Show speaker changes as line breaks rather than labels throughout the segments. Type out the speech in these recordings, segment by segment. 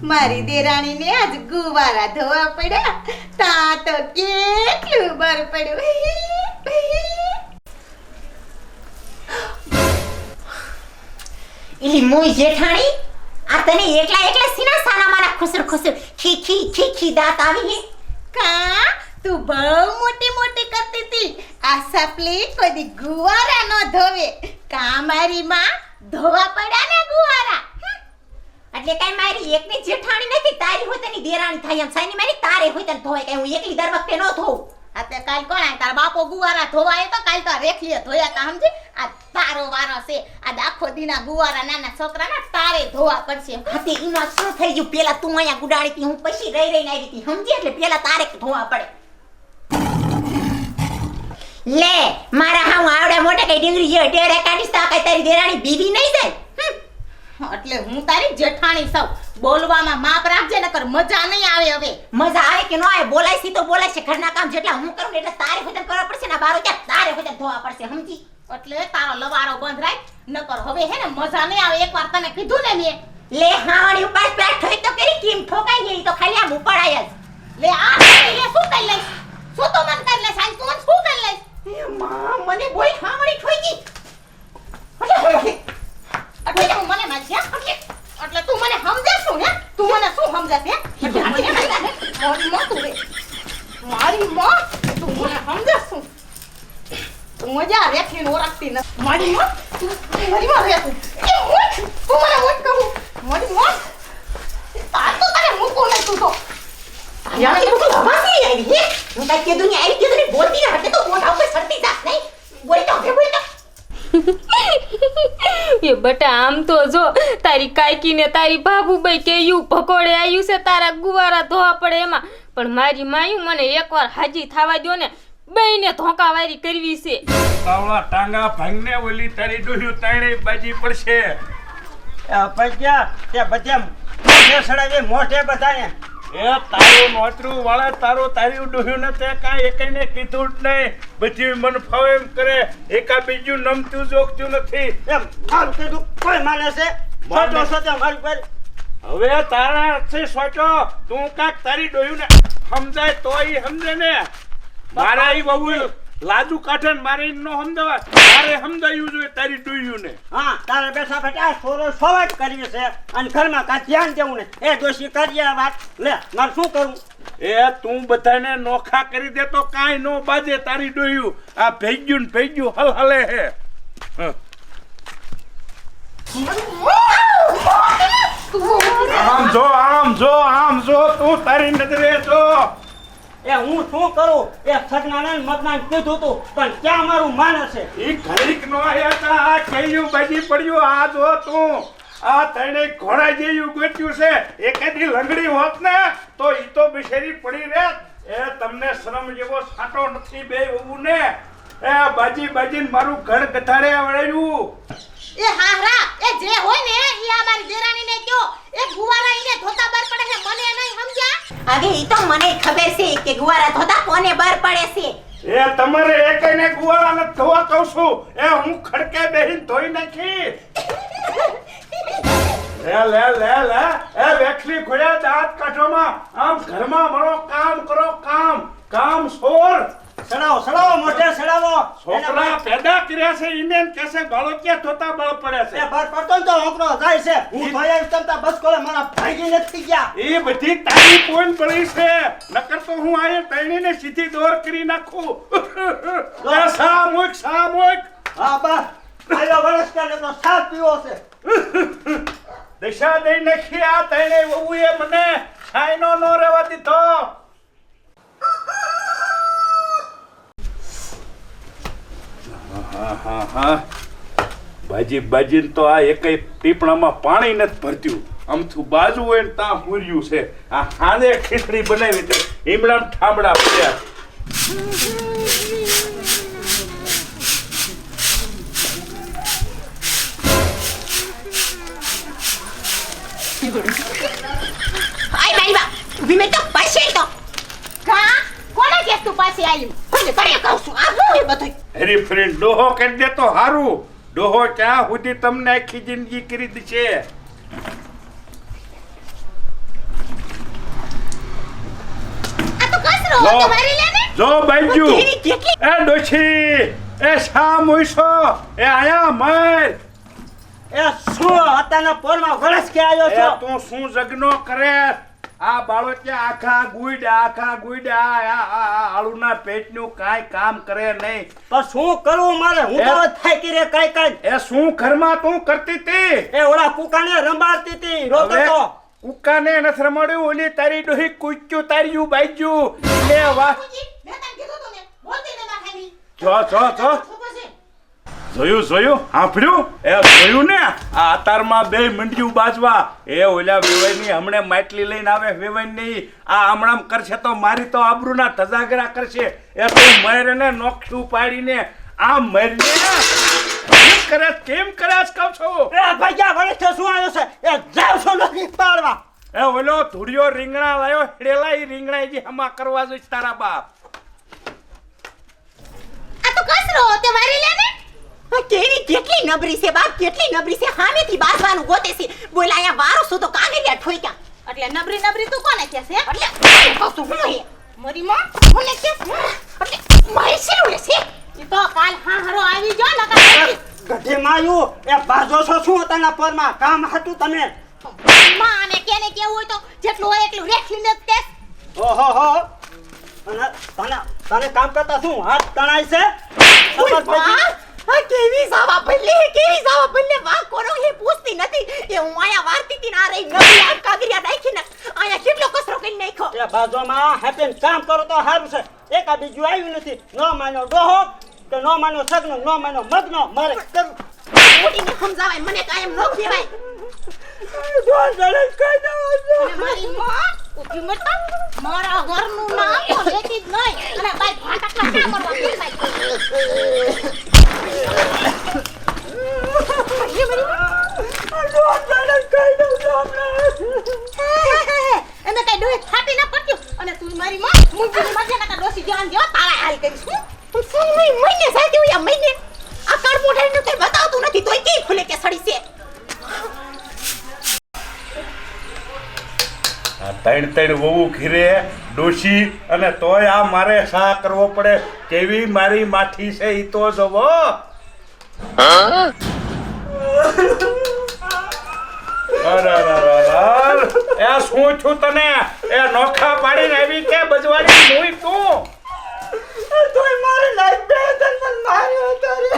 મારી દેરાણીને આજ ગુવારા ધોવા પડ્યા તા તો કેટલું બર પડ્યું.
એલી મોય જેઠાણી આ તને એકલા સીના સાના માના ખુસર ખુસર ખી દાંત આવી હે
કા તું બહુ મોટી મોટી કરતી હતી. આ સાપલી કોઈ દી ગુવારા ન ધોવે. કા મારી માં ધોવા પડ્યા ને ગુવારા.
એટલે કઈ મારી એકની જેઠાણી નથી, તારી હોય તની દેરાણી થાય એમ સાઈની મારી તારે હોય તને ધોય કઈ હું એકલી દર વખતે ન ધોઉં.
આતે કાલ કોણ આ તાર બાપો ગુવારા ધોવાય તો કાલ તો રેખલીએ ધોયા તા સમજી. આ તારો વારો છે. આ આખો દીના ગુવારા નાના છોકરાના તારે ધોવા પડશે.
હાતે ઈમાં શું થઈ ગયું? પેલા તું અહીંયા ગુડાડી હતી, હું પછી રહીને આવી હતી સમજી, એટલે પેલા તારે ધોવા પડે. લે મારા હાઉ આવડે મોટે કઈ ડીંગરી જે ટેરે કાઢીસ તા કઈ તારી દેરાણી બીબી નહીં જાય.
એટલે હું તારી જેઠાણી સૌ બોલવામાં માપ રાખજે નકર મજા નહીં આવે. હવે
મજા આવે કે ન આવે? બોલાય સી તો બોલાય છે. ઘરના કામ જેટલા હું કરું ને એટલે તારે ખુદ કરવા પડશે ને બારો ક્યાં તારે ખુદ ધોવા પડશે સમજી.
એટલે તારો લવારો બંધ રાખ નકર હવે હે ને મજા નહીં આવે. એકવાર તને કીધું ને મેં.
લે હાવણી ઉપર પેટ થઈ તો કેરી કેમ ઠોકાઈ ગઈ તો ખાલી આમ ઉપડાય જ.
લે આ લે શું કરી લઈશ? શું તો મન કરી લઈશ? આજ તું મને શું કરી લઈશ?
એ માં મને બોય હાવણી ઠોઈ ગઈ.
એટલે તું મને માજ્યા એટલે તું મને સમજાસ શું હે? તું મને શું સમજાસ હે? મારી માં તું રે મારી માં તું મને સમજાસ શું? તું મજા રેખીને ઓળખતી ન મારી માં તું મારી માં રે તું મને મોટ કહું મારી માં તાર તો તારે મૂકું નહીં તું તો
યાર તું તો વાસી આવી હે. હું કાઈ કીધું ને આવી કીધું ને બોલતી ને હટે તો મોઢા ઉપર સરતી જા નહીં. બોલ તો
એ બટા આમ તો જો તારી કાયકી ને તારી ભાભુભાઈ કેયું ભકોડે આવ્યું છે તારા ગુવારા ધોવા પડે એમાં. પણ મારી માયું મને એકવાર હાજી થવા દો ને બેયને ધોકાવારી કરવી છે.
તાવળા ટાંગા ભાંગને ઓલી તારી ડોહ્યું તાણે બાજી પડશે.
પૈયા તે બધે મોઢે સડાવે મોઢે બધાને.
એ તારું નોતરું વાળા તારી ડોહ્યું ને તે કાંઈ એકઈને કીધું જ નહીં. બધી મન ફાવે એમ કરે. એકા બીજું નમતું જોગતું નથી.
એમ મારું કીધું કોઈ માને છે? છોટો છોટો મારી પર
હવે તારા છે સોચો તું કાંક તારી ડોહ્યું ને સમજાય તો ઈ સમજે ને. મારા ઈ બહુ લાજુ કાઢે ને મારે નો સમજાવા. મારે સમજાયું જોઈએ તારી ડોહ્યું ને.
હા તારે બેઠા બેઠા સોરો સોવાટ કરવી છે અને ઘરમાં કાંઈ ધ્યાન દેવું ને એ દોષી કરીએ વાત. લે મારે શું કરું?
એ તું બધાને નોખા કરી દે તો કાંઈ નો બાજે તારી ડોહ્યું. આ ભેગ્યું ને ભેગ્યું હલ હલે હે. આમ જો તું તારી નજરે જો.
એ હું શું કરું? એ સગનાને મગનાને કીધું તું પણ ક્યાં મારું માને છે?
ઈ ઘડીક નો આયા તા આ કઈયું બાજી પડ્યું. આ જો તું આ તણે ઘોડા જેવું ગોત્યું છે. એકેદી લંગડી હોત ને તો ઈ તો બિચારી પડી રહે. એ તમને શરમ જેવો સાટો નથી બે એવું ને. એ બાજીને મારું ઘર ગધાડે વળ્યું.
એ હારા એ જે હોય ને ઈ આ મારી દેરાણીને કયો. એ ગુવારા ઈને ધોતા બર પડે છે મને નહીં સમજ્યા?
હવે ઈ તો મને ખબર છે કે ગુવારા ધોતા કોને બહાર પડે છે.
એ તમારે એકઈને ગુવારા ન ધોવા કહું છું. એ હું ખડકે બેહીને ધોઈ નાખી. લે એ વેખલી ખોયા દાંત કાઢોમાં. આમ ઘરમાં મળો કામ કરો કામ સોર.
સડાવો મોઢે સડાવો.
છોકરા પેદા કર્યા છે ઈને કેસે બાળો ક્યાં ધોતા બળ પડે છે.
એ બાર પડતો તો હોકરો જાય છે. હું ભયા તમતા બસ કોલે મારા ભાગી નથી ગયા.
એ બધી તારી પોઈન પડી છે. નકર તો હું આયે તણીને સીધી દોર કરી નાખું. સામૂહિક
હા બા આયો વરસ કે તો સાથ પીવો છે.
દશા દઈ નાખી આ તણે વહુએ મને છાયનો નો રહેવા દીધો. હા બાજીને તો આ એકય પીપણામાં પાણી નથી ભરતું. આમથું બાજુ હોય ને ત્યાં હુર્યું છે. આ હાને ખીચડી બનાવી છે ઈમડા ઠામડા પડ્યા.
આઈ મારી બા વિમે તો પાસે તો
કા કોને કે તું પાસે આવ્યું?
કોને કરે કહું છું આ હું એ બધું.
હેરી ફ્રેન્ડ ડોહો કરી દે તો હારું. ડોહો ક્યાં સુધી તમને આખી જિંદગી કરી દીશે.
કસરો
જો.
તો મારી લે ને.
જો બાજુ
કેવી કેટલી
એ ડોશી એ શા મોઈસો એ આયા મર
એ શું અત્યારના પોરમાં વરસ કે આવ્યો
એ
છો
તું શું જગનો કરે આ બાળો કે આખા ગુઈડ આ આળુના પેટનું કાંઈ કામ કરે નહીં
પણ શું કરવું મારે હું તો થાય કે રે કઈ
એ શું ઘરમાં તું કરતી હતી
એ ઓલા કુકાને રંબાડતી હતી રોતો
હવે
તો
કુકાને નથી રમાડ્યું ઓલી તારી ડોહી કૂચ્યું તાર્યું બાજ્યું લે વાહ
મેં તને કીધું તું ને બોલતી ને માખાની.
જો
છોકરો છે.
જોયું સાંભળ્યું એ જોયું ને આ અતારમાં બે મંડિયું બાજવા એ ઓલા વેવાઈની હમણે માટલી લઈને આવે વેવાઈની આ હમણાં કરશે તો મારી તો આબરૂના ધજાગરા કરશે એ તો મરને નોખું પાડીને આ મરને કેમ કરે કહું છું
એ ભાઈયા વરસ તો શું આવ્યો છે એ જાવ છો નથી પાડવા
એ ઓલો ધૂળિયો રીંગણા લાયો હેડેલા ઈ રીંગણા જે હમા કરવા જોઈશ તારા બાપ
આ તો કસરો તે મારી લે ને.
કેવી કેટલી નબળી છે બાપ કેટલી નબળી છે સામેથી બાસવાનું ગોતે છે બોલ અહીંયા વારો શું તો કાંગરિયા ઠોક્યા
એટલે નબરી તું કોને કહે છે?
એટલે કહું છું હું એ
મારી માં મને કે
એટલે મારી શેલું લે છે
ઈ તો કાલ હાહરો આવી જો નકા
ગઢે માયું એ બાજો છો શું અત્યારના પોરમાં કામ હતું તમે
માં અને કેને કેવું હોય તો જેટલું હોય એટલું રેખીને જ તે.
ઓહો હો અને તને કામ કરતા શું હાથ તણાય છે
ઓય બા, આ કેવી સાવા ભલે વાહ કોનો હે પૂછતી નથી એ હું આયા વારતી તી ના રહી નબળી આ કાગરિયા નાખીને આયા કેટલો કસરો કરી નાખ્યો
એ બાજોમાં હેપીન કામ કરો તો સારું છે એક આ બીજું આવ્યું નથી નો માનો ડોહો કે નો માનો સગનો નો માનો મગનો મારે કરવું
મોટીને સમજાવાય મને કાયમ ન કહેવાય
અને મારી માં ઉઠી મરતા મારા ઘરનું નામ તો લેતી જ નહીં અને બાઈ ભાટકલા ના કરવા એને કઈ ડોહે થાટી ના પડ્યું અને તું મારી માં મુંજીની મજા ના ડોસી ધ્યાન દેવા તારા હાલ કરીશ હું
પણ મહિને સાથે હોય મહિને આ કાળ મોઢાનું કઈ બતાવતું નથી તોય કે ખુલે કે સડી છે
આ ત્રણ વહુ ઘીરે ડોશી અને તોય આ મારે સા કરવો પડે કેવી મારી માઠી છે ઈ તો જોવો એ શું છું તને એ નોખા પાડીને આવી કે બજવાડી મોઈ તું
તોય મારી લાઈફ બે જન્મ માર્યો તારે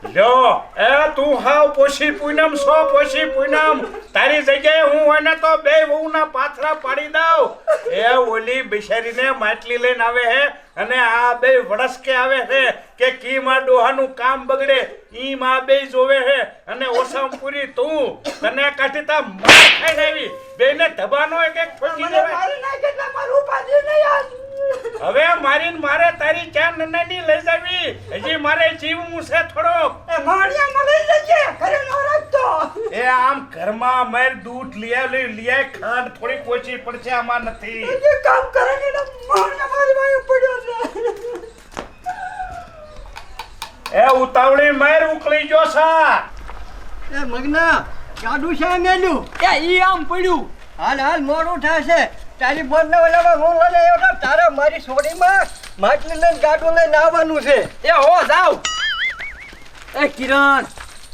લ્યો એ તું હાવ પોશી પૂનમ પોશી પૂનમ તારી જગ્યાએ હું હોય ને તો બે વહુના પાથરા પાડી દઉં એ ઓલી બિચારીને માટલી લઈને આવે હે અને આ બે વડસકે આવે છે કે કી માં ડોહાનું કામ બગડે ઈ માં બે જોવે હે અને ઓસમ પૂરી તું તને કાઢીતા માર ખાઈને આવી બેને ધબાનો એક એક ઠોકી દેવાય
મારી નાખે એટલે મારું ઉપાધિ નહીં આજ
હવે મારીને મારે તારી ચાર નનાની લઈ જાવી હજી મારે જીવવું છે થોડોક
એ માણિયા મળી જજે ઘરે ન રાખતો
એ આમ ઘરમાં મેર દૂધ લીયા ખાંડ થોડી ઓછી પડશે આમાં નથી
જે કામ કરે ને માણિયા મારી વાયો પડ્યો છે
એ ઉતાવળી મેર ઉકળી ગયો સા
એ મગના ગાડું છે મેલ્યું એ ઈ આમ પડ્યું હાલ મોડું થાય છે તારી બોલને ઓલામાં હું લઈને આવ્યો તો તારે મારી છોડીમાં માટલી લઈને ગાડું લઈને આવવાનું છે એ હો જાવ એ કિરણ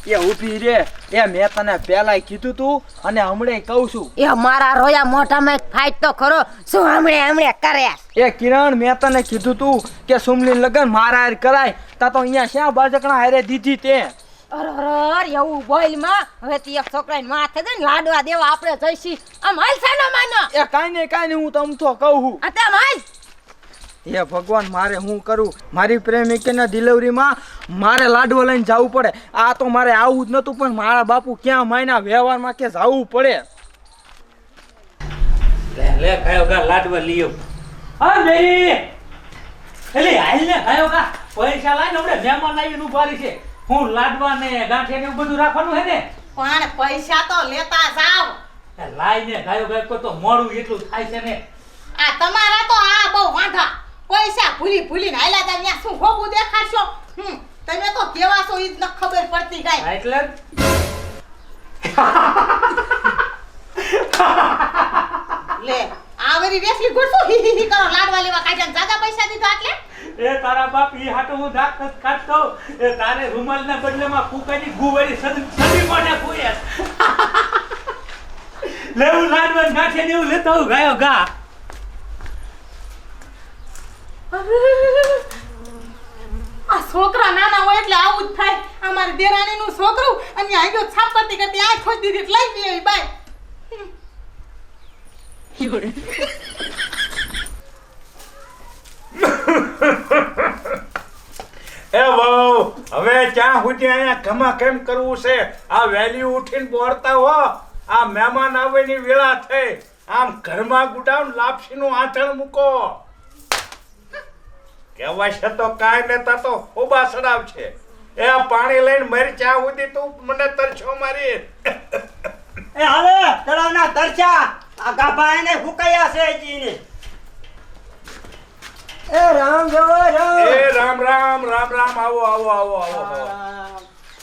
એ ઊભી રે એ મેં તને પહેલાય કીધું તું અને હમણે કહું છું
એ મારા રોયા મોઢામાં ફાઈટ તો ખરો શું હમણે કર્યા
એ કિરણ મેં તને કીધું તું કે સુમલી લગન મારા હારે કરાય તા તો અહીંયા શ્યાં બાજકણા હારે દીધી તે
અરર એવું બોલ માં હવે તી એક છોકરાને માથે દે ને લાડવા દેવા આપણે જઈશી આમ હાલ સાનો માનો
એ કાઈ નહીં હું તમ તો કહું
આ તેમ હાલ
એ ભગવાન મારે હું કરું મારી પ્રેમિકીના ડિલિવરીમાં મારે લાડવા લઈને જવું પડે આ તો મારે આવું જ નતું પણ મારા બાપુ ક્યાં માયના વ્યવહારમાં કે જવું પડે
લે ખાયો કા લાડવા લીયો હા બેરી એલી હાલ ને ખાયો કા પૈસા લાઈને હમણે મહેમાન આવીને ઉભારી છે હું લાડવા ને ગાંઠિયા ને એવું બધું રાખવાનું હે ને
પણ પૈસા તો લેતા જાવ
લાઈને ખાયો કા તો મોડું એટલું થાય છે ને
આ તમારા તો આ બહુ વાંધા પૈસા ભૂલીને હાલ્યા તા ત્યાં શું ખોબું દેખાડશો તમે તો કેવા છો ઈ જ ન ખબર પડતી કાઈ
એટલે
લે આવરી વેસલી ગુડશું હી હી હી કરો લાડવા લેવા કાઢ્યા જાગા પૈસા દીધા એટલે
એ તારા બાપ ઈ હાટો હું દાંત નથી કાઢતો. એ તારે રૂમાલના બદલામાં કુકાની ગુવારી સદી મોઢે ફૂયે. લેવું લાડવા ગાંઠે ને એવું લેતો હું ગાયો ગા.
આ છોકરા નાના હોય એટલે આવું જ થાય અમારી દેરાણીનું છોકરું અને આગ્યો છાપતી કરતી આ ખોઈ દીધી લઈ ગઈ એવી બાય
એ વહુ હવે ક્યાં સુધી અહીંયા ઘમા કેમ કરવું છે? આ વહેલી ઉઠીને બોરતા હો, આ મહેમાન આવવાની વેળા થઈ. આમ ઘરમાં ગુડાવ લાપસીનું આંચળ મૂકો. કહેવાય છે તો કાંઈ નેતા તો હોબા સડાવ છે. એ પાણી લઈને મરી ત્યાં સુધી તું મને તરછો મારી.
એ હાલે તળાવના તરછા આ ગાભા એને ફૂકાયા છે જીને.
એ રામ જવા રામ.
એ રામ રામ રામ રામ આવો આવો આવો આવો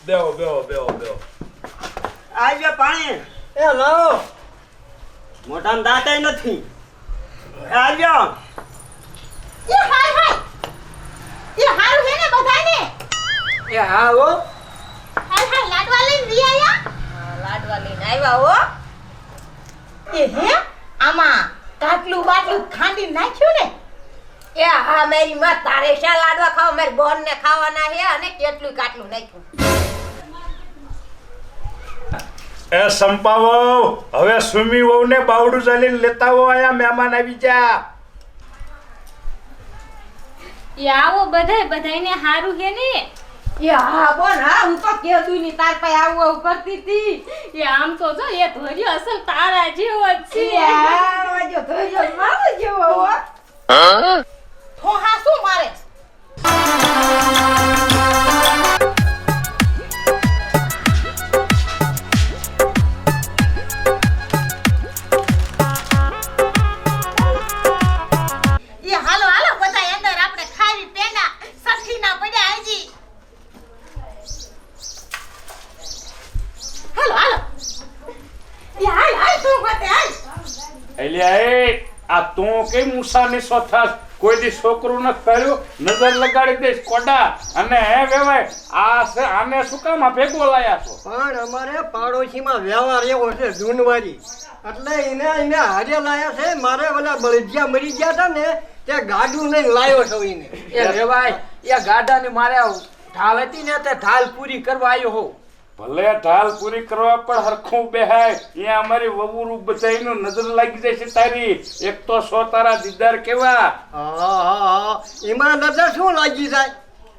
બેહો બેહો બેહો બેહો.
આવજો પાણી.
એ લાવો.
મોઢામાં દાંતાય નથી. આવજો.
એ હાય હાય એ હારું હે ને બધાને
એ હા હો.
હાય હાય લાડવા લઈને વી આયા લાડવા લઈને આવ્યા હો એ હે આમાં કાટલું બાટલું ખાંડી નાખ્યું ને
એ હા મારી માં તારે શા લાડવા ખાવા મારી બોન ને ખાવાના હે અને કેટલું કાટલું નાખ્યું.
એ સંપાવો હવે સુમી વહુને બાવડું ચાલીને લેતા હો, આયા મહેમાન આવી જા.
એ આવો બધાયને હારું હે ને.
એ હા બોન હા હું તો કેદું ની તાર પાસે આવું આવું કરતી હતી.
એ આમ તો જો એ ધોર્યો અસલ તારા જેવો જ છે.
જો ધોજો મારો જેવો હો.
થોહા શું મારે એ હાલો હાલો બધા અંદર આપણે ખાવી પેંડા સઠી ના પડ્યા હજી હાલો હાલો એ હાલ હાલ તું ગોતે હાલ
એલિયા એ આ તું કેમ મુસાની સોથાસ? કોઈ દી છોકરું ન કર્યું, નજર લગાડી દઈશ કોડા. અને હે વેવાય આ છે આને શું કામ આ ભેગો લાયા છો?
પણ અમારે પાડોશીમાં વ્યવહાર એવો છે જૂનવારી એટલે એને હારે લાયા છે. મારે ઓલા બળદિયા મરી ગયા હતા ને તે ગાડું લઈને લાયો છો એને.
એ રેવાય એ ગાડાની મારે ઢાલ હતી ને તે ઢાલ પૂરી કરવા આવ્યો હોઉં.
ભલે ઢાલ પૂરી કરવા પણ હરખું બેહાય. અહીંયા અમારી વવુરું બધાયનું નજર લાગી જાય છે તારી. એક તો સો તારા દીદાર કેવા.
હા એમાં નજર શું લાગી જાય?